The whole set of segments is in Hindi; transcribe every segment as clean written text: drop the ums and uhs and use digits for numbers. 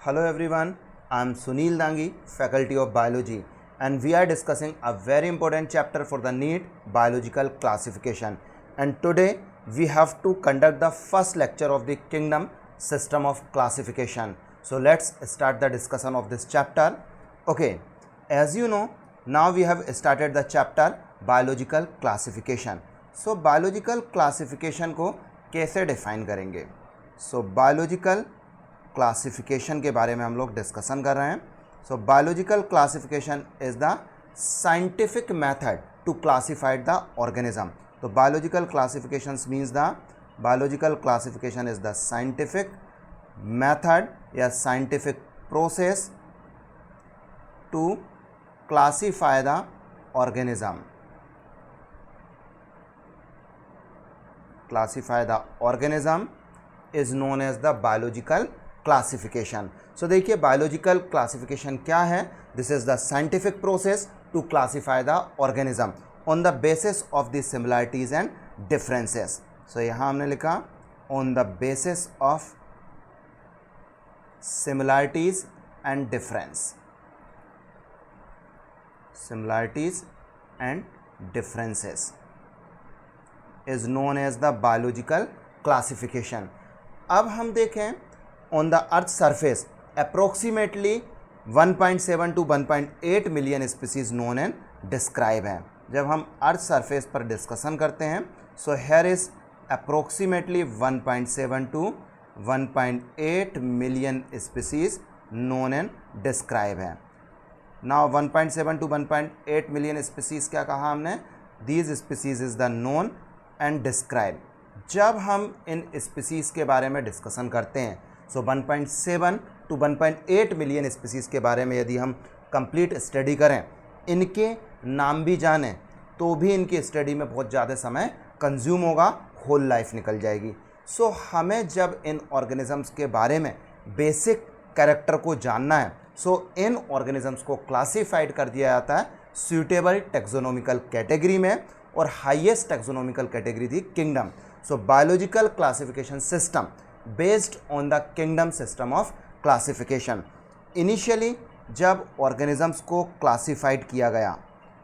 Hello everyone, I am Sunil Dangi, Faculty of Biology, and we are discussing a very important chapter for the NEET biological classification. And today we have to conduct the first lecture of the Kingdom system of classification. So let's start the discussion of this chapter. Okay, as you know, now we have started the chapter biological classification. So biological classification को कैसे डिफाइन करेंगे? So biological क्लासिफिकेशन के बारे में हम लोग डिस्कशन कर रहे हैं. So biological classification is the scientific method to classified the organism. तो biological classification means the biological classification is the scientific method या scientific process to classify the organism. Classify the organism is known as the biological classification. So देखिए बायोलॉजिकल क्लासिफिकेशन क्या है. This is the scientific process to classify the organism on the basis of the similarities and differences. So यहाँ हमने लिखा on the basis of similarities and difference. Similarities and differences is known as the biological classification. अब हम देखें on the earth surface approximately 1.7 to 1.8 million species known and describe हैं. जब हम अर्थ सरफेस पर डिस्कशन करते हैं so here is approximately 1.7 to 1.8 million species known and describe हैं. नाउ 1.7 to 1.8 मिलियन स्पीसीज क्या कहा हमने? These species is the known and describe. जब हम इन स्पीसीज़ के बारे में डिस्कशन करते हैं सो 1.7 to 1.8 मिलियन स्पीसीज़ के बारे में यदि हम कंप्लीट स्टडी करें, इनके नाम भी जानें, तो भी इनकी स्टडी में बहुत ज़्यादा समय कंज्यूम होगा, होल लाइफ निकल जाएगी. सो हमें जब इन ऑर्गेनिजम्स के बारे में बेसिक कैरेक्टर को जानना है सो इन ऑर्गेनिजम्स को क्लासीफाइड कर दिया जाता है सूटेबल टेक्सोनोमिकल कैटेगरी में, और हाईएस्ट टेक्सोनोमिकल कैटेगरी थी kingdom. So biological classification system based on the kingdom system of classification. Initially जब ऑर्गेनिजम्स को क्लासिफाइड किया गया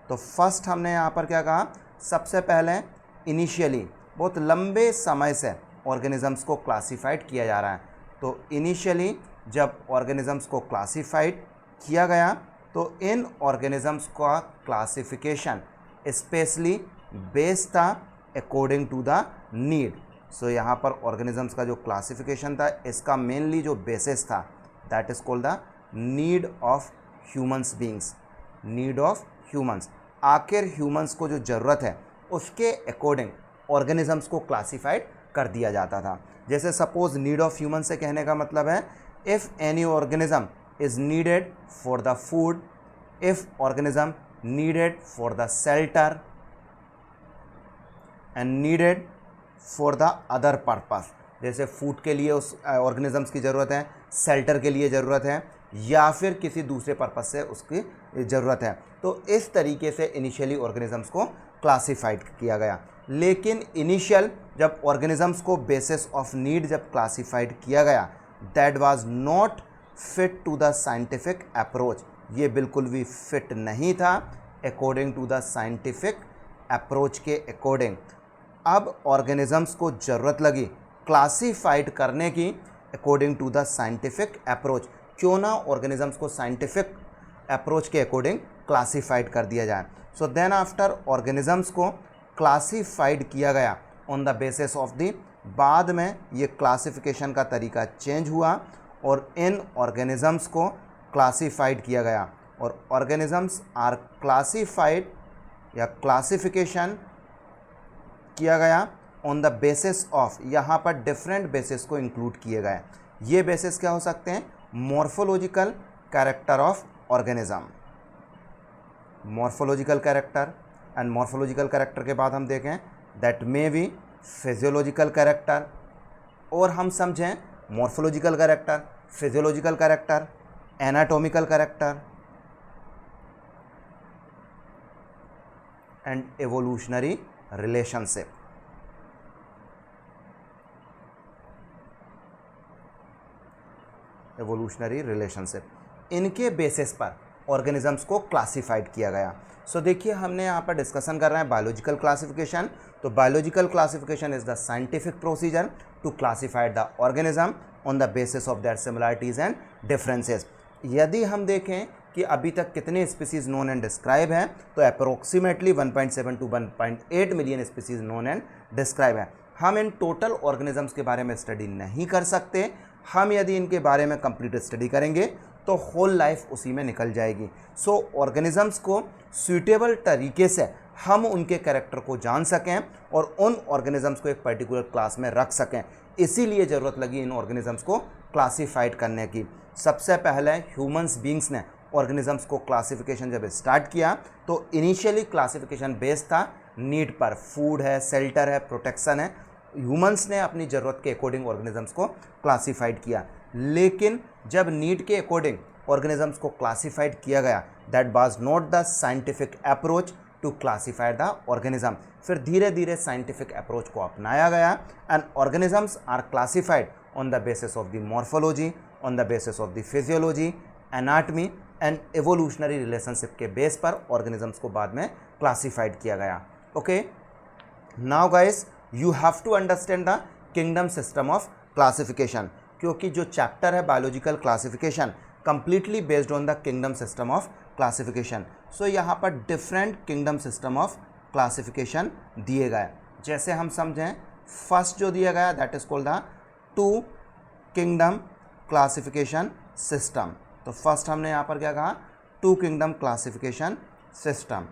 तो फर्स्ट हमने यहाँ पर क्या कहा? सबसे पहले इनिशियली बहुत लंबे समय से ऑर्गेनिजम्स को क्लासिफाइड किया जा रहा है. तो इनिशियली जब ऑर्गेनिजम्स को क्लासिफाइड किया गया तो इन ऑर्गेनिजम्स का क्लासिफिकेशन स्पेशली बेस्ड था अकॉर्डिंग टू द नीड. सो यहाँ पर ऑर्गेनिजम्स का जो क्लासिफिकेशन था इसका मेनली जो बेसिस था that is called the need of humans beings. Need of humans, आखिर ह्यूमंस को जो ज़रूरत है उसके अकॉर्डिंग ऑर्गेनिजम्स को क्लासिफाइड कर दिया जाता था. जैसे सपोज नीड ऑफ ह्यूमन से कहने का मतलब है if any organism is needed for the food, if organism needed for the shelter and needed for the other purpose. जैसे फूड के लिए उस ऑर्गेनिजम्स की ज़रूरत है, शेल्टर के लिए ज़रूरत है, या फिर किसी दूसरे पर्पस से उसकी ज़रूरत है. तो इस तरीके से इनिशियली ऑर्गेनिजम्स को क्लासिफाइड किया गया. लेकिन इनिशियल जब ऑर्गेनिजम्स को बेसिस ऑफ नीड जब क्लासिफाइड किया गया that was not fit to the scientific approach. ये बिल्कुल भी फिट नहीं था according to the scientific approach के अकॉर्डिंग. अब ऑर्गेनिजम्स को ज़रूरत लगी क्लासिफाइड करने की according to the scientific approach. क्यों ना ऑर्गेनिजम्स को साइंटिफिक अप्रोच के अकॉर्डिंग क्लासिफाइड कर दिया जाए. सो देन आफ्टर ऑर्गेनिजम्स को क्लासिफाइड किया गया on the basis of the, बाद में ये क्लासिफिकेशन का तरीका चेंज हुआ और इन ऑर्गेनिजम्स को क्लासिफाइड किया गया. और ऑर्गेनिजम्स आर क्लासिफाइड या क्लासिफिकेशन किया गया ऑन द बेसिस ऑफ, यहाँ पर डिफरेंट बेसिस को इंक्लूड किए गए. ये बेसिस क्या हो सकते हैं? Morphological character of organism, morphological character. And morphological character के बाद हम देखें that may be physiological character, और हम समझें morphological character, physiological character, anatomical character and evolutionary relationship. Evolutionary relationship, इनके बेसिस पर ऑर्गेनिजम्स को क्लासिफाइड किया गया। सो देखिए हमने यहाँ पर डिस्कशन कर रहे हैं बायोलॉजिकल क्लासिफिकेशन। तो biological classification is the scientific procedure to classify the organism on the basis of their similarities and differences. यदि हम देखें कि अभी तक कितने स्पीसीज नोन एंड डिस्क्राइब हैं, तो approximately 1.7 to 1.8 million species known and describe हैं। हम इन टोटल ऑर्गेनिजम्स के बारे में स्टडी नहीं कर सकते। हम यदि इनके बारे में कंप्लीट स्टडी करेंगे तो होल लाइफ उसी में निकल जाएगी। सो ऑर्गेनिजम्स को सूटेबल तरीके से हम उनके कैरेक्टर को जान सकें और उन ऑर्गेनिजम्स को एक पर्टिकुलर क्लास में रख सकें, इसीलिए ज़रूरत लगी इन ऑर्गेनिजम्स को क्लासीफाइड करने की। सबसे पहले ह्यूमंस बींग्स ने ऑर्गेनिजम्स को क्लासिफिकेशन जब स्टार्ट किया तो इनिशियली क्लासिफिकेशन बेस्ड था नीड पर, फूड है, शेल्टर है, प्रोटेक्शन है। ह्यूमंस ने अपनी ज़रूरत के अकॉर्डिंग ऑर्गेनिजम्स को क्लासिफाइड किया, लेकिन जब नीड के अकॉर्डिंग ऑर्गेनिजम्स को क्लासिफाइड किया गया, that was not the scientific approach to classify the organism. फिर धीरे धीरे साइंटिफिक अप्रोच को अपनाया गया and organisms are classified on the basis of the morphology, on the basis of the physiology, anatomy and evolutionary relationship के बेस पर ऑर्गेनिजम्स को बाद में क्लासिफाइड किया गया। Okay, now guys you have to understand the kingdom system of classification, क्योंकि जो चैप्टर है biological classification completely based on the kingdom system of classification. So यहाँ पर different kingdom system of classification दिए गए। जैसे हम समझें, फर्स्ट जो दिया गया that is called the two kingdom classification system. तो फर्स्ट हमने यहाँ पर क्या कहा, टू किंगडम क्लासिफिकेशन सिस्टम।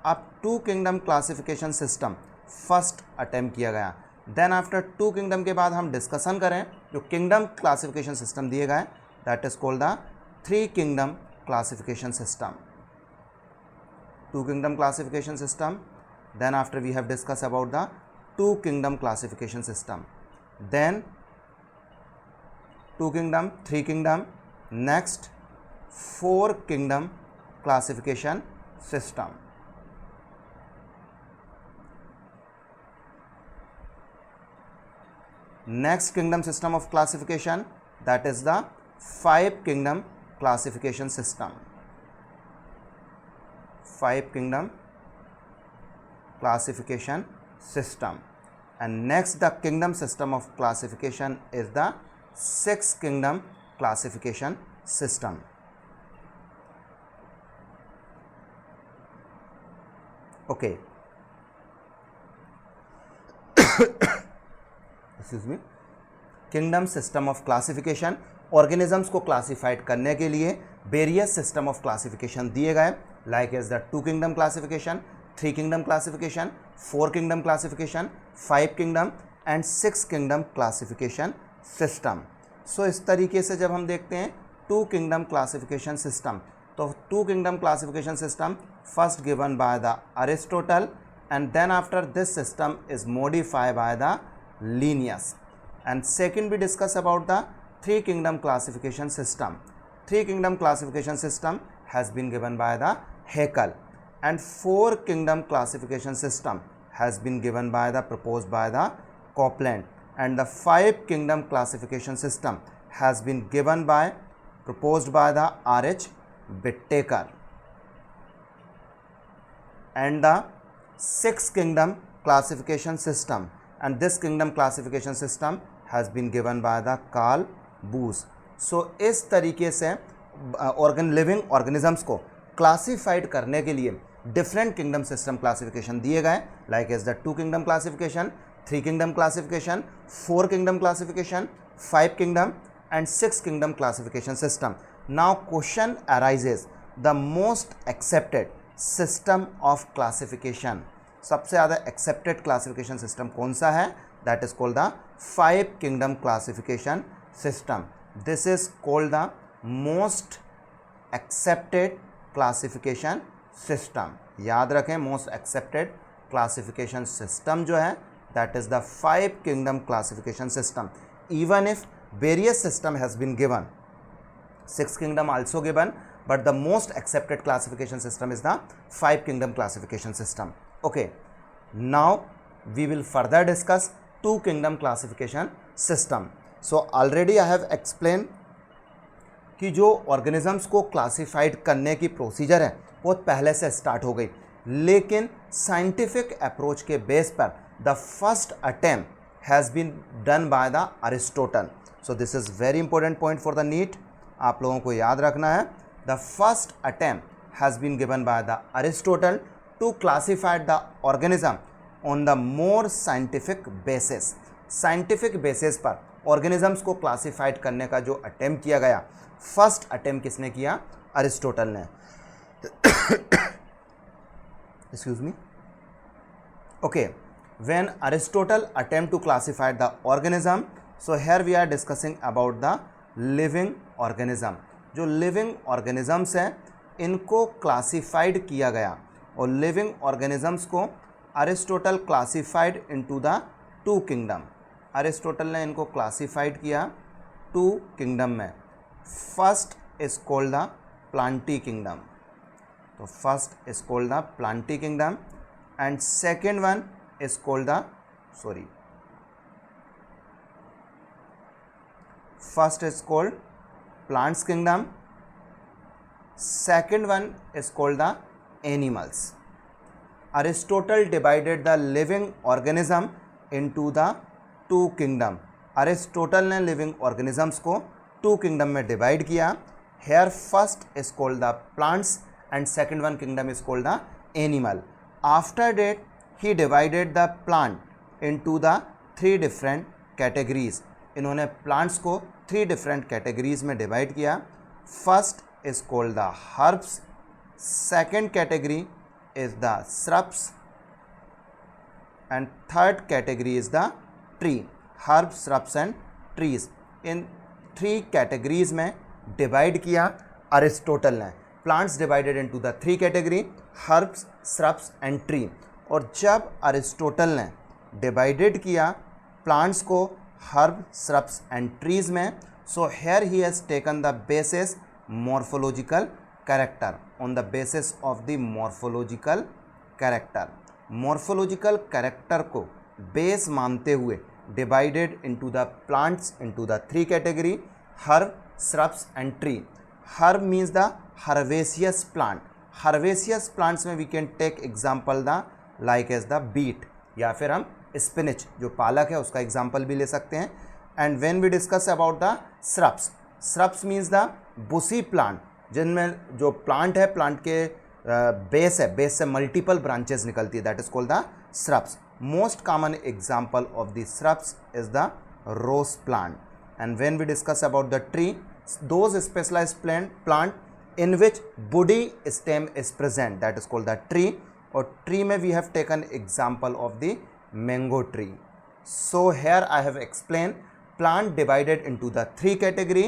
अब two kingdom classification system first attempt किया गया। देन आफ्टर टू किंगडम के बाद हम डिस्कशन करें जो किंगडम क्लासिफिकेशन सिस्टम दिए गए, that is called the three kingdom classification system. Two kingdom classification system, then after we have discussed about the two kingdom classification system, then two kingdom, three kingdom, next four kingdom classification system. Next kingdom system of classification, that is the five kingdom classification system. Five kingdom classification system, and next the kingdom system of classification is the six kingdom classification system. Okay. Excuse me. Kingdom system of classification, organisms को क्लासिफाइड करने के लिए वेरियस सिस्टम ऑफ क्लासिफिकेशन दिए गए, like as the two kingdom classification, three kingdom classification, four kingdom classification, five kingdom and six kingdom classification system. So इस तरीके से जब हम देखते हैं टू किंगडम क्लासिफिकेशन सिस्टम, तो two kingdom classification system first given by the Aristotle and then after this system is modified by the Linnaeus, and second we discuss about the three kingdom classification system. Three kingdom classification system has been given by the Haeckel, and four kingdom classification system has been given by the proposed by the Copeland, and the five kingdom classification system has been given by proposed by the R.H. Whittaker, and the six kingdom classification system, and this kingdom classification system has been given by the Carl Booth. So इस तरीके से लिविंग ऑर्गेनिजम्स को क्लासीफाइड करने के लिए डिफरेंट किंगडम सिस्टम क्लासिफिकेशन दिए गए, like as the two kingdom classification, three kingdom classification, four kingdom classification, five kingdom and six kingdom classification system. Now question arises, the most accepted system of classification, सबसे ज़्यादा एक्सेप्टेड क्लासिफिकेशन सिस्टम कौन सा है? That is called the five kingdom classification system. This is called the most accepted classification system. याद रखें, मोस्ट एक्सेप्टेड क्लासिफिकेशन सिस्टम जो है that is the five kingdom classification system. Even if various system has been given, six kingdom also given, but the most accepted classification system is the five kingdom classification system. Okay, now we will further discuss two kingdom classification system. So already I have explained कि जो ऑर्गेनिजम्स को क्लासिफाइड करने की प्रोसीजर है बहुत पहले से स्टार्ट हो गई, लेकिन साइंटिफिक अप्रोच के बेस पर the first attempt has been done by the Aristotle. So this is very important point for the NEET, आप लोगों को याद रखना है. The first attempt has been given by the Aristotle to classified the organism on the more scientific basis. Scientific basis पर ऑर्गेनिजम्स को क्लासिफाइड करने का जो अटेम्प्ट किया गया, फर्स्ट अटेम्प्ट किसने किया? अरिस्टोटल ने. Excuse me. Okay, when Aristotle attempt to classify the organism, so here we are discussing about the living organism. जो living organisms हैं इनको classified किया गया, और living organisms को Aristotle classified into the two kingdom. Aristotle ने इनको classified किया two kingdom में. First is called the Plantae kingdom. तो first is called the Plantae kingdom and second one is called the first is called plants kingdom, second one is called the animals. Aristotle divided the living organism into the two kingdom. Aristotle ने living organisms को two kingdom में divide किया. Here first is called the plants and second one kingdom is called the animal. After that he divided the plant into the three different categories. इन्होंने plants को three different categories में divide किया. First is called the herbs, second category is the shrubs and third category is the tree. Herbs, shrubs and trees, in three categories में divide किया अरिस्टोटल ने. Plants divided into the three category, herbs, shrubs and tree. और जब अरिस्टोटल ने डिवाइडेड किया प्लांट्स को हर्ब, श्रब्स एंड ट्रीज में, so here he has taken the basis morphological character. On the basis of the morphological character, morphological character को बेस मानते हुए divided into the plants into the three category, herb, shrubs and tree. Herb means the herbaceous plant. Herbaceous plants में we can take example the like as the beet, या फिर हम स्पिनिच जो पालक है उसका एग्जाम्पल भी ले सकते हैं. And when we discuss about the shrubs, shrubs means the bushy plant, जिनमें जो प्लांट है प्लांट के बेस है, बेस से मल्टीपल ब्रांचेस निकलती है, that is called the shrubs. Most common example of the shrubs is the rose plant. And when we discuss about the tree, those specialized plant in which woody stem is present, that is called the tree. और tree में we have taken example of the mango tree. So here I have explained plant divided into the three category,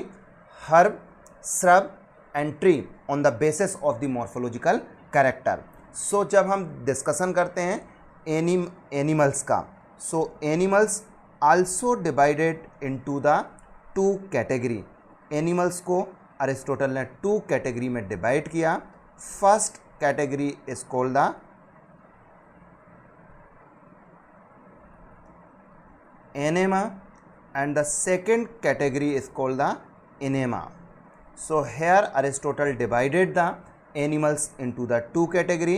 herb, shrub and tree on the basis of the morphological character. So जब हम डिस्कशन करते हैं एनिमल्स का, so animals also divided into the two category. Animals को अरिस्टोटल ने टू कैटेगरी में डिवाइड किया. First category is called the enema and the second category is called the enaima. So here Aristotle divided the animals into the two category,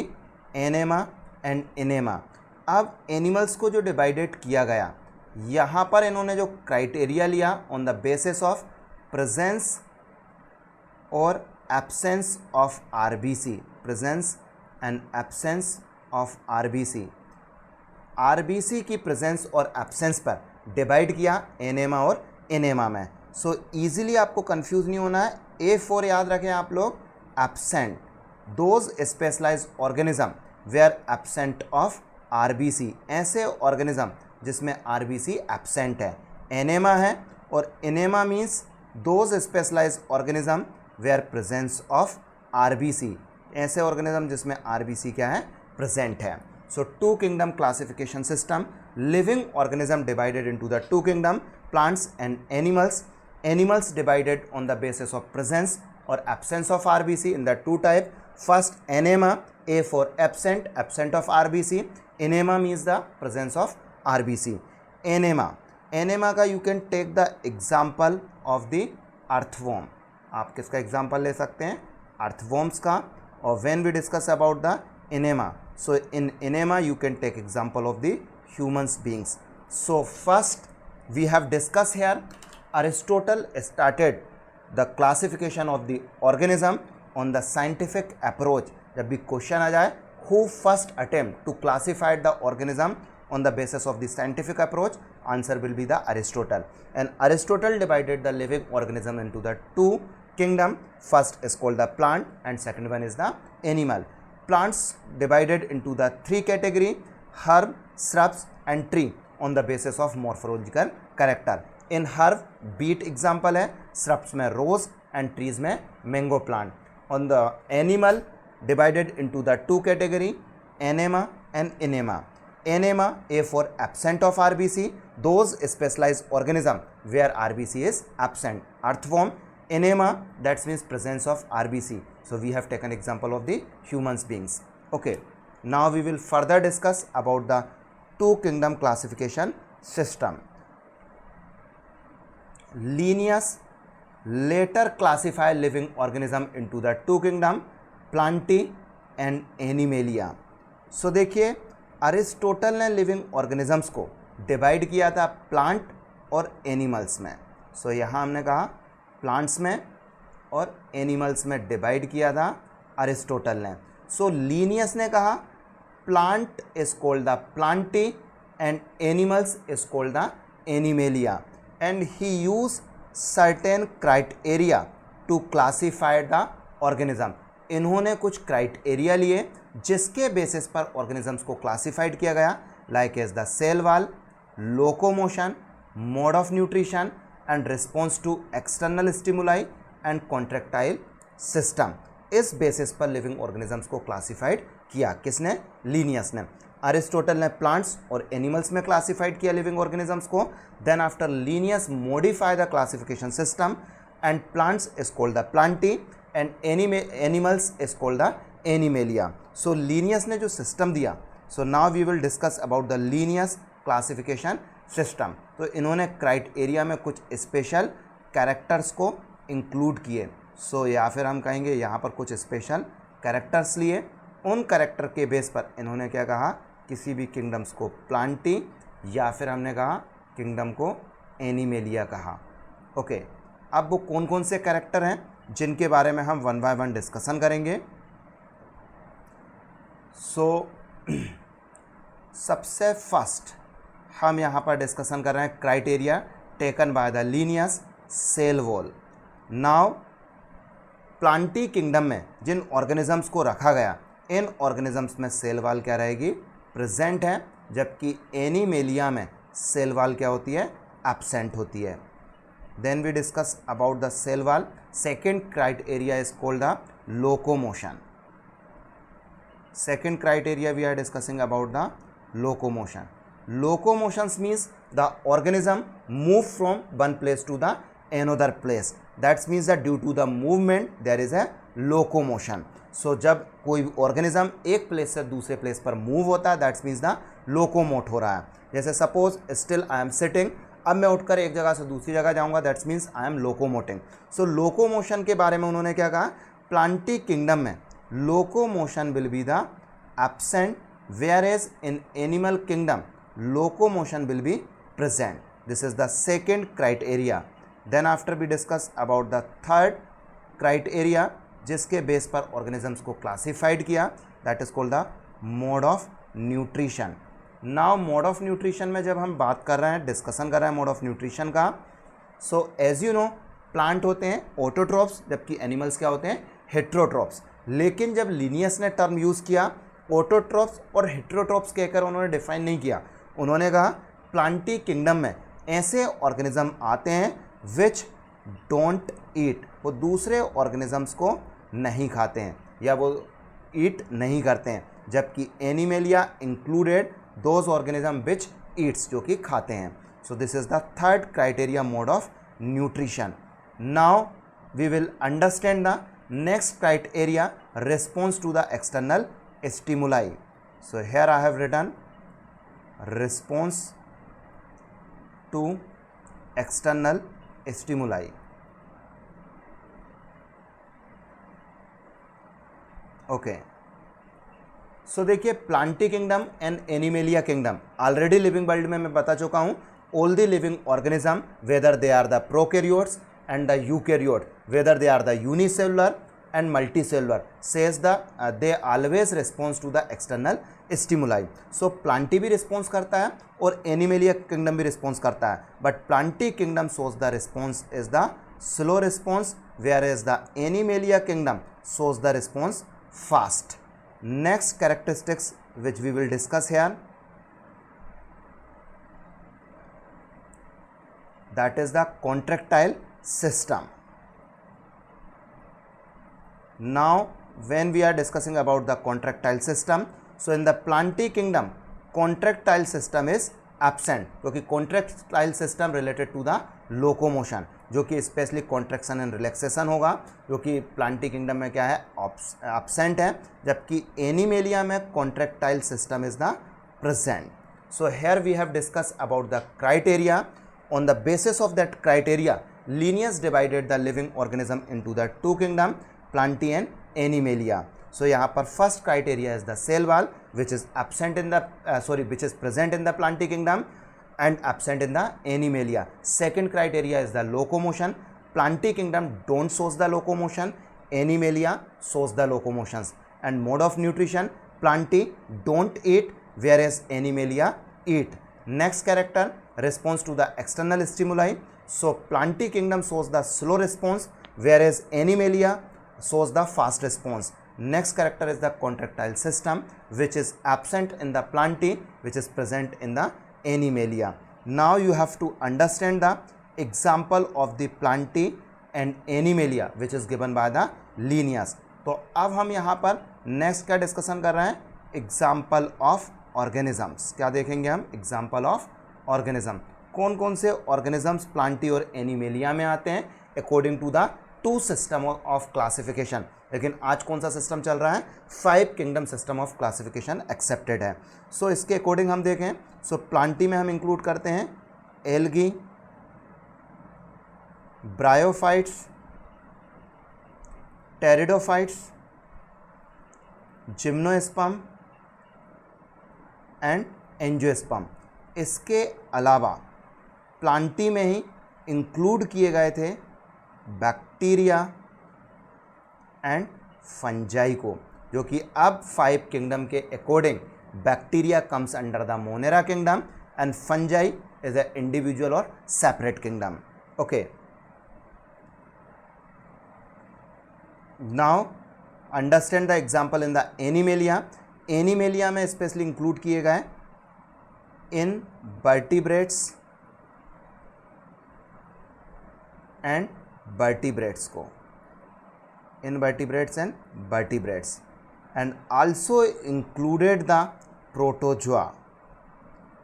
anaima and enema. अब एनिमल्स को जो डिवाइडेड किया गया, यहाँ पर इन्होंने जो क्राइटेरिया लिया on the basis of presence और absence of RBC, presence and absence of RBC, RBC की प्रेजेंस और एब्सेंस पर डिवाइड किया एनेमा और इनेमा में. सो इजीली आपको कंफ्यूज नहीं होना है. A4 याद रखें आप लोग, absent, those specialised organism where absent of RBC, ऐसे ऑर्गेनिज्म जिसमें आरबीसी एब्सेंट है. एनेमा है, और Enaima means those specialised organism where presence of RBC, ऐसे ऑर्गेनिज्म जिसमें आरबीसी क्या है, प्रेजेंट है. So two kingdom classification system, living organism divided into the two kingdom, plants and animals. Animals divided on the basis of presence और absence of RBC in the two type. First enema, A for absent, absent of RBC. Enema means the presence of RBC. Enema, enema का you can take the example of the earthworm. आप किसका एग्जाम्पल ले सकते हैं, अर्थवॉर्म्स का. और when we discuss about the enaima, so in enaima you can take example of the humans beings. So first we have discuss here, Aristotle started the classification of the organism on the scientific approach. जब भी क्वेश्चन आ जाए, who first attempt to classify the organism on the basis of the scientific approach, answer will be the Aristotle. And Aristotle divided the living organism into the two kingdom. First is called the plant and second one is the animal. Plants divided into the three category, herb, shrubs and tree on the basis of morphological character. In herb beet example है, श्रब्स में रोज एंड ट्रीज में mango plant. On the animal divided into the two category, anaima and enaima. Anaima a for absent of RBC, those specialised organism where RBC is absent. Earthworm, enaima that's means presence of RBC. So we have taken example of the humans beings. Okay, now we will further discuss about the two kingdom classification system. Linnaeus later classify living organism into the two kingdom, Plantae and Animalia. So देखिए, अरिस्टोटल ने लिविंग ऑर्गेनिजम्स को डिवाइड किया था प्लांट और एनिमल्स में. सो यहाँ हमने कहा प्लांट्स में और एनिमल्स में डिवाइड किया था अरिस्टोटल ने. सो लीनियस ने कहा plant is called the plantae and animals is called the animalia. And he used certain criteria to classify the organism. इन्होंने कुछ क्राइटेरिया लिए जिसके बेसिस पर ऑर्गेनिजम्स को क्लासिफाइड किया गया, like as the cell wall, locomotion, mode of nutrition and response to external stimuli and contractile system. इस बेसिस पर लिविंग ऑर्गेनिजम्स को क्लासिफाइड किया. किसने? लीनियस ने. अरिस्टोटल ने प्लांट्स और एनिमल्स में क्लासिफाइड किया लिविंग ऑर्गेनिजम्स को. Then after Linnaeus modify the classification system and plants is called the plantae and animals is called the animalia. So Linnaeus ने जो सिस्टम दिया, so now we will discuss about the Linnaeus classification system. तो इन्होंने क्राइटेरिया में कुछ स्पेशल कैरेक्टर्स को इंक्लूड किए. सो या फिर हम कहेंगे यहाँ पर कुछ स्पेशल कैरेक्टर्स लिए. उन कैरेक्टर के बेस पर इन्होंने क्या कहा, किसी भी किंगडम्स को प्लांटी या फिर हमने कहा किंगडम को एनिमेलिया कहा. ओके, अब वो कौन कौन से कैरेक्टर हैं जिनके बारे में हम वन बाय वन डिस्कशन करेंगे. सो सबसे फर्स्ट हम यहाँ पर डिस्कशन कर रहे हैं criteria taken by the Linnaeus cell wall. Now plantae kingdom में जिन ऑर्गेनिजम्स को रखा गया, इन ऑर्गेनिजम्स में सेल वाल क्या रहेगी, प्रेजेंट है, जबकि एनिमेलिया में सेल वाल क्या होती है, एब्सेंट होती है. Then we discuss about the cell wall. Second criteria is called the locomotion. Second criteria we are discussing about the locomotion. Locomotions means the organism move from one place to the another place. That means that due to the movement there is a locomotion. So जब कोई ऑर्गेनिज्म एक प्लेस से दूसरे प्लेस पर मूव होता है, दैट्स मीन्स द लोकोमोट हो रहा है. जैसे suppose still I am sitting, अब मैं उठकर एक जगह से दूसरी जगह जाऊंगा, that's means I am locomoting. So locomotion के बारे में उन्होंने क्या कहा, प्लांटी किंगडम में locomotion will be the absent, whereas in animal kingdom locomotion will be present. This is the second criteria. Then after we discuss about the third criteria जिसके बेस पर ऑर्गेनिजम्स को क्लासिफाइड किया, that is called the mode of nutrition. Now mode of nutrition में जब हम बात कर रहे हैं, डिस्कशन कर रहे हैं मोड ऑफ न्यूट्रिशन का, so as you know plant होते हैं ऑटोट्रॉप्स, जबकि एनिमल्स क्या होते हैं, हेट्रोट्रॉप्स. लेकिन जब लीनियस ने टर्म यूज़ किया ऑटोट्रॉप्स और हेट्रोट्रॉप्स कहकर उन्होंने डिफाइन नहीं किया. उन्होंने कहा प्लांटी किंगडम में ऐसे ऑर्गेनिज्म आते हैं विच डोंट ईट, वो दूसरे ऑर्गेनिजम्स को नहीं खाते हैं या वो ईट नहीं करते हैं, जबकि animalia included those organism which eats, जो कि खाते हैं. So this is the third criteria mode of nutrition. Now we will understand the next criteria response to the external stimuli. So here I have written response to external stimuli. Okay, so देखिए plantae kingdom and animalia kingdom, already living world में मैं बता चुका हूँ, all the living organism whether they are the prokaryotes and the eukaryote, whether they are the unicellular and multicellular, says they always responds to the external stimuli. So plantae भी response करता है और animalia kingdom भी response करता है, but plantae kingdom shows the response is the slow response, whereas the animalia kingdom shows the response fast. Next characteristics which we will discuss here, that is the contractile system. Now when we are discussing about the contractile system, so in the plantae kingdom contractile system is absent, क्योंकि contractile system related to the locomotion, जो कि स्पेशली कॉन्ट्रैक्शन एंड रिलैक्सेशन होगा, जो कि प्लांटी किंगडम में क्या है, एब्सेंट है, जबकि एनिमेलिया में contractile system is the present. So here we have discuss about the criteria. On the basis of that criteria, Linnaeus divided the living organism into the two kingdom, Plantae and Animalia. So यहाँ पर first criteria is the cell wall, which is absent in the which is present in the Plantae kingdom and absent in the Animalia. Second criteria is the locomotion. Plantae kingdom don't shows the locomotion, Animalia shows the locomotions. And mode of nutrition, Plantae don't eat, whereas Animalia eat. Next character, response to the external stimuli. So Plantae kingdom shows the slow response, whereas Animalia shows the fast response. Next character is the contractile system, which is absent in the Plantae, which is present in the Animalia. Now you have to understand the example of the Plantae and Animalia, which is given by the Linnaeus. तो अब हम यहाँ पर नेक्स्ट क्या डिस्कशन कर रहे हैं, एग्जाम्पल ऑफ ऑर्गेनिजम्स. क्या देखेंगे हम, एग्जाम्पल ऑफ ऑर्गेनिज्म. कौन कौन से ऑर्गेनिजम्स प्लांटी और एनिमेलिया में आते हैं according to the two system of classification. लेकिन आज कौन सा सिस्टम चल रहा है, 5 kingdom system of classification accepted है. सो इसके अकॉर्डिंग हम देखें, सो प्लांटी में हम इंक्लूड करते हैं algae, bryophytes, pteridophytes, gymnosperm and angiosperm. इसके अलावा प्लांटी में ही इंक्लूड किए गए थे बैक्टीरिया एंड फंजाई को, जो कि अब 5 किंगडम के according bacteria comes under the monera kingdom and fungi is a individual और separate kingdom. Okay, now understand the example in the animalia. Animalia में स्पेशली इंक्लूड किए गए इन वर्टिब्रेट्स एंड वर्टिब्रेट्स को, invertebrates and vertebrates, and also included the protozoa.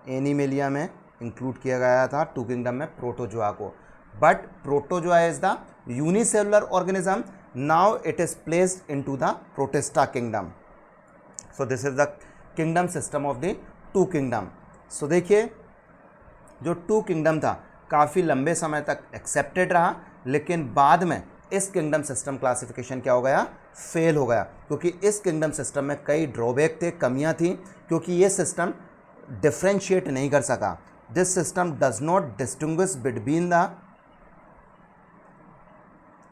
Animalia में इंक्लूड किया गया था टू किंगडम में प्रोटोजोआ को, but protozoa is the unicellular organism. Now it is placed into the protista kingdom. So this is the kingdom system of the two kingdom. So देखिए, जो टू किंगडम था काफ़ी लंबे समय तक एक्सेप्टेड रहा, लेकिन बाद में इस किंगडम सिस्टम क्लासिफिकेशन क्या हो गया, फेल हो गया, क्योंकि इस किंगडम सिस्टम में कई ड्रॉबैक थे, कमियां थी, क्योंकि ये सिस्टम डिफ्रेंशिएट नहीं कर सका. This system does not distinguish between the,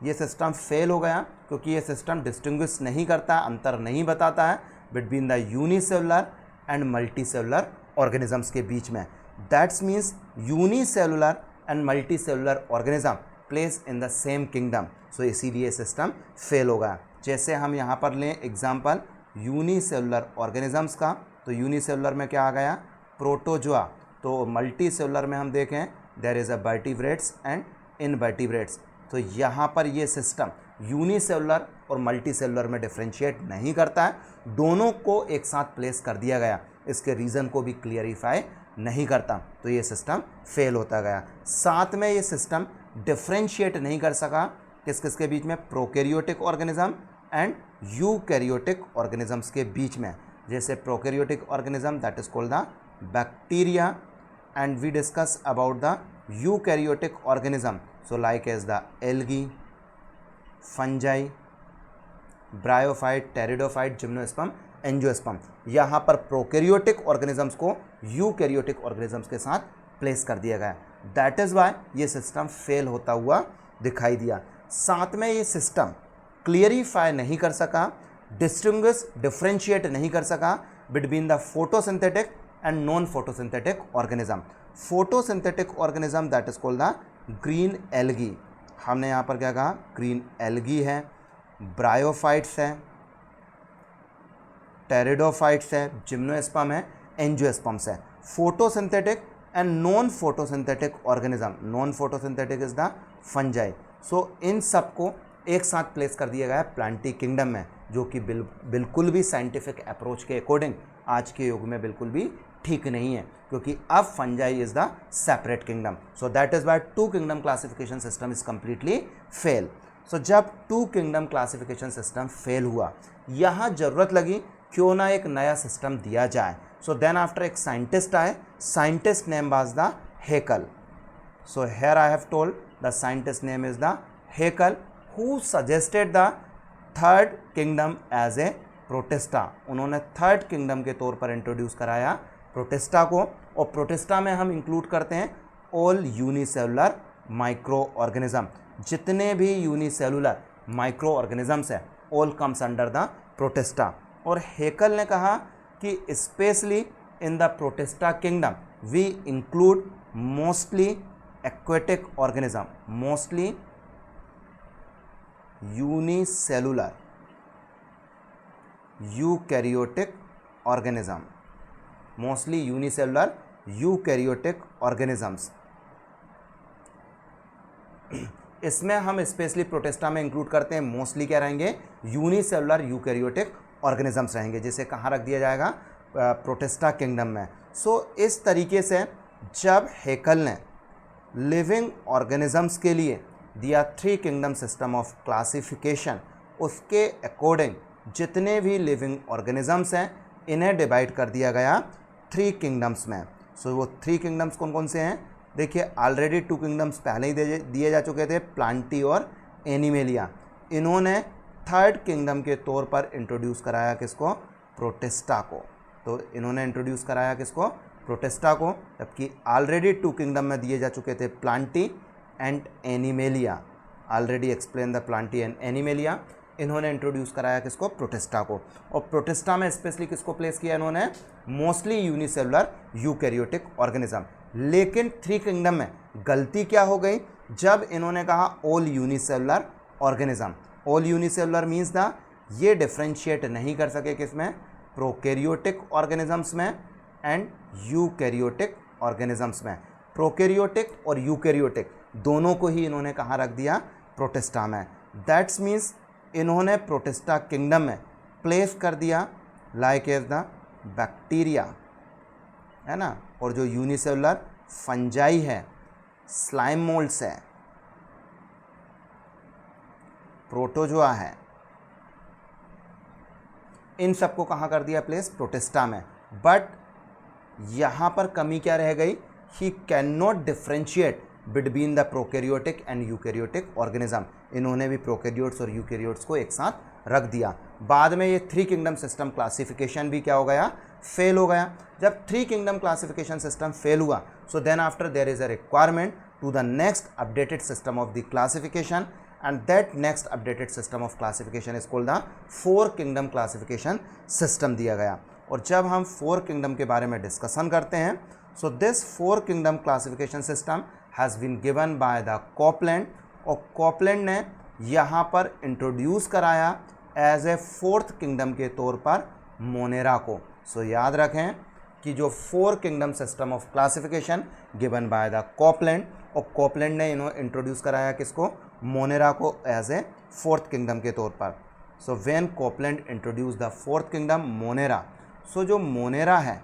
ये सिस्टम फेल हो गया क्योंकि ये सिस्टम डिस्टिंग्विश नहीं करता, अंतर नहीं बताता है between the unicellular and multicellular organisms के बीच में. That's means unicellular and multicellular organism place in the same kingdom. So इसीलिए सिस्टम फेल होगा. जैसे हम यहाँ पर लें एग्जाम्पल यूनिसेलुलर ऑर्गेनिजम्स का, तो यूनिसेलुलर में क्या आ गया, प्रोटोजोआ. तो मल्टीसेलुलर में हम देखें there is a vertebrates and invertebrates. तो यहाँ पर ये सिस्टम यूनिसेलुलर और मल्टीसेलुलर में डिफ्रेंशिएट नहीं करता है, दोनों को एक साथ प्लेस कर दिया गया, इसके रीज़न को भी क्लियरिफाई नहीं करता, तो ये सिस्टम फेल होता गया. साथ में ये सिस्टम डिफ्रेंशिएट नहीं कर सका किस किस के बीच में, prokaryotic organism and eukaryotic organisms के बीच में. जैसे prokaryotic organism that is called the bacteria, and we discuss about the eukaryotic organism, so like as the algae, fungi bryophyte, pteridophyte, gymnosperm, angiosperm. यहाँ पर प्रोकैरियोटिक ऑर्गेनिजम्स को यूकैरियोटिक ऑर्गेनिजम्स के साथ प्लेस कर दिया गया। दैट इज़ वाई ये सिस्टम फेल होता हुआ दिखाई दिया। साथ में ये सिस्टम क्लियरिफाई नहीं कर सका, डिफरेंशिएट नहीं कर सका between the photosynthetic and non photosynthetic organism. Photosynthetic organism that is called the green algae. हमने यहाँ पर क्या कहा, ग्रीन एल्गी है, ब्रायोफाइट्स है, टेरिडोफाइट्स है, जिम्नोस्पर्म है, एंजियोस्पर्म्स है। Photosynthetic and non photosynthetic organism, non photosynthetic is the fungi. So इन सबको एक साथ प्लेस कर दिया गया है प्लांटी किंगडम में, जो कि बिल्कुल भी साइंटिफिक अप्रोच के अकॉर्डिंग आज के युग में बिल्कुल भी ठीक नहीं है, क्योंकि अब fungi is the separate kingdom. So that is why two kingdom classification system is completely fail. So जब two kingdom classification system fail हुआ, यहाँ जरूरत लगी क्यों ना एक नया सिस्टम दिया जाए। सो देन आफ्टर एक साइंटिस्ट आए, scientist name was the Haeckel. So here I have told the scientist name is the Haeckel, who suggested the third kingdom as a protista. उन्होंने थर्ड किंगडम के तौर पर इंट्रोड्यूस कराया प्रोटिस्टा को, और प्रोटिस्टा में हम इंक्लूड करते हैं ऑल यूनिसेलुलर माइक्रो ऑर्गेनिज्म। जितने भी यूनिसेलुलर माइक्रो ऑर्गेनिजम्स हैं all comes under the protista. और हेकल ने कहा कि specially in the protista kingdom we include mostly aquatic organism, mostly unicellular eukaryotic organism, mostly unicellular eukaryotic organisms. इसमें हम स्पेशली प्रोटिस्टा में इंक्लूड करते हैं मोस्टली क्या रहेंगे, यूनिसेलुलर यूकैरियोटिक ऑर्गेनिजम्स रहेंगे, जिसे कहाँ रख दिया जाएगा, प्रोटिस्टा किंगडम में। सो इस तरीके से जब हेकल ने लिविंग ऑर्गेनिजम्स के लिए दिया three kingdom system of classification, उसके अकॉर्डिंग जितने भी लिविंग ऑर्गेनिजम्स हैं इन्हें डिवाइड कर दिया गया थ्री किंगडम्स में। सो वो थ्री किंगडम्स कौन कौन से हैं, देखिए ऑलरेडी टू किंगडम्स पहले ही दिए जा चुके थे, प्लांटी और एनिमेलिया। इन्होंने थर्ड किंगडम के तौर पर इंट्रोड्यूस कराया किसको, प्रोटिस्टा को। तो इन्होंने इंट्रोड्यूस कराया किसको, प्रोटिस्टा को, जबकि ऑलरेडी टू किंगडम में दिए जा चुके थे Plantae and animalia. Already explain the plantae and animalia. इन्होंने इंट्रोड्यूस कराया किसको, प्रोटिस्टा को। और प्रोटिस्टा में स्पेशली किसको प्लेस किया इन्होंने, मोस्टली यूनिसेलुलर यूकैरियोटिक ऑर्गेनिज्म। लेकिन थ्री किंगडम में गलती क्या हो गई, जब इन्होंने कहा all unicellular organism. All unicellular means the ये डिफ्रेंशिएट नहीं कर सके किसमें, प्रोकैरियोटिक ऑर्गेनिजम्स में एंड यूकैरियोटिक ऑर्गेनिजम्स में। प्रोकैरियोटिक और यूकैरियोटिक दोनों को ही इन्होंने कहाँ रख दिया, प्रोटिस्टा में। दैट्स मीन्स इन्होंने प्रोटिस्टा किंगडम में प्लेस कर दिया लाइक एज द बैक्टीरिया, है ना, और जो यूनिसेलुलर फंजाई है, स्लाइम मोल्ड्स है, प्रोटोजोआ है, इन सबको कहाँ कर दिया प्लेस, प्रोटिस्टा में। बट यहाँ पर कमी क्या रह गई, he can not differentiate between the prokaryotic and eukaryotic organism. इन्होंने भी प्रोकैरियोट्स और यूकैरियोट्स को एक साथ रख दिया। बाद में ये थ्री किंगडम सिस्टम क्लासिफिकेशन भी क्या हो गया, फेल हो गया। जब three kingdom classification system fail हुआ, so then after there is a requirement to the next updated system of the classification, and that next updated system of classification is called the four kingdom classification system दिया गया। और जब हम फोर किंगडम के बारे में डिस्कशन करते हैं, so this four kingdom classification system has been given by the Copeland, और कॉपलैंड ने यहाँ पर इंट्रोड्यूस कराया एज ए फोर्थ किंगडम के तौर पर मोनेरा को। सो याद रखें कि जो four kingdom system of classification given by the Copeland, और कॉपलैंड ने इंट्रोड्यूस कराया किसको, मोनेरा को एज ए फोर्थ किंगडम के तौर पर। So when Copeland introduce the fourth kingdom monera, so जो मोनेरा है,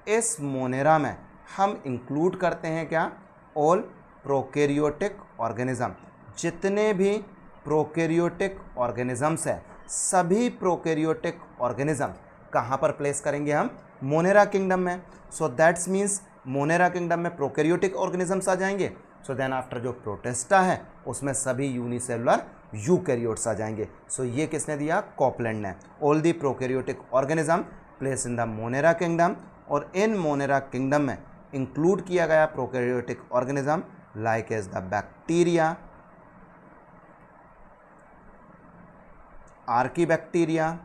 इस मोनेरा में हम इंक्लूड करते हैं क्या, ऑल प्रोकैरियोटिक ऑर्गेनिज्म। जितने भी प्रोकैरियोटिक ऑर्गेनिजम्स हैं, सभी प्रोकैरियोटिक ऑर्गेनिज्म कहाँ पर प्लेस करेंगे हम, मोनेरा किंगडम में। So that's means Monera kingdom में प्रोकैरियोटिक ऑर्गेनिजम्स आ जाएंगे। सो देन आफ्टर जो प्रोटिस्टा है उसमें सभी यूनिसेलुलर यूकैरियोट्स आ जाएंगे। सो ये किसने दिया? कॉपलैंड ने। All the prokaryotic organism place in the monera kingdom, और इन मोनेरा किंगडम में इंक्लूड किया गया prokaryotic organism like as the bacteria, archaebacteria,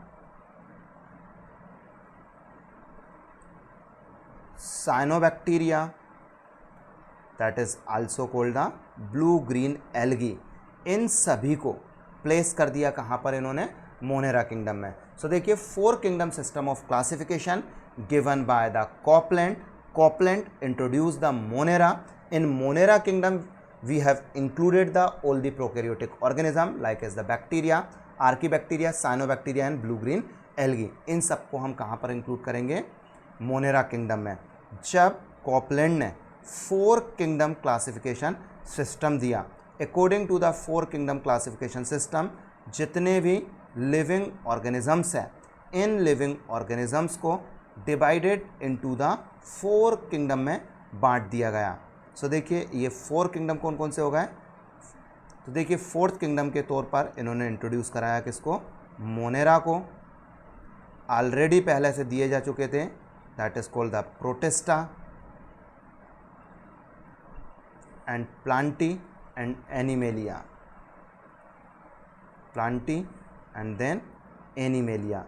cyanobacteria, that is also called the blue green algae. इन सभी को प्लेस कर दिया कहाँ पर इन्होंने? मोनेरा किंगडम में। सो देखिए 4 kingdom system of classification given by the Copeland. Copeland introduce the monera. In monera kingdom we have included the all the prokaryotic organism like as the bacteria, archaebacteria, cyanobacteria and blue green algae. इन सबको हम कहाँ पर इंक्लूड करेंगे? मोनेरा किंगडम में। जब कॉपलैंड ने 4 किंगडम क्लासिफिकेशन सिस्टम दिया, according to the 4 kingdom classification system जितने भी लिविंग ऑर्गेनिजम्स हैं, इन लिविंग ऑर्गेनिजम्स को डिवाइडेड इनटू द 4 किंगडम में बांट दिया गया। सो देखिए ये 4 किंगडम कौन कौन से हो गए? तो देखिए 4th किंगडम के तौर पर इन्होंने इंट्रोड्यूस कराया किसको? मोनेरा को। ऑलरेडी पहले से दिए जा चुके थे, that is called the protista and plantae and animalia, plantae and then animalia.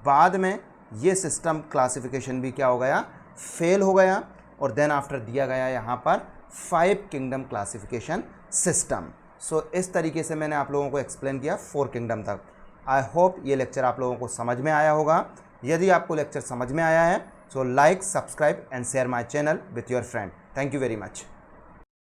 बाद में ये सिस्टम क्लासिफिकेशन भी क्या हो गया? फेल हो गया, और देन आफ्टर दिया गया यहाँ पर 5 किंगडम क्लासिफिकेशन सिस्टम। सो इस तरीके से मैंने आप लोगों को एक्सप्लेन किया 4 किंगडम तक। आई होप ये लेक्चर आप लोगों को समझ में आया होगा। यदि आपको लेक्चर समझ में आया है, so like, subscribe and share my channel with your friend. Thank you very much.